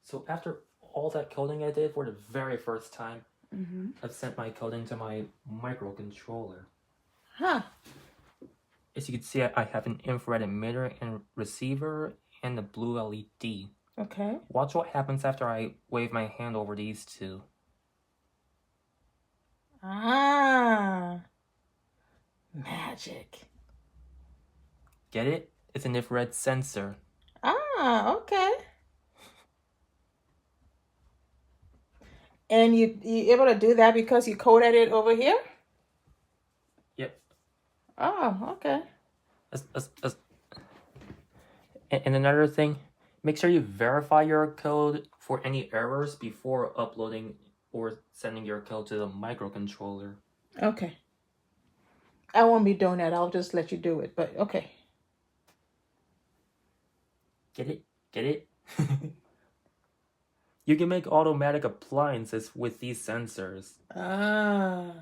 So after all that coding I did for the very first time, Mm-hmm. I've sent my coding to my microcontroller. Huh. As you can see, I have an infrared emitter and receiver and a blue LED. Okay. Watch what happens after I wave my hand over these two. Ah. Magic. Get it? It's an infrared sensor. Ah, okay. And you able to do that because you coded it over here? Yep. Oh, okay. And another thing, make sure you verify your code for any errors before uploading or sending your code to the microcontroller. Okay. I won't be doing that. I'll just let you do it. But okay. Get it? Get it? You can make automatic appliances with these sensors. Ah.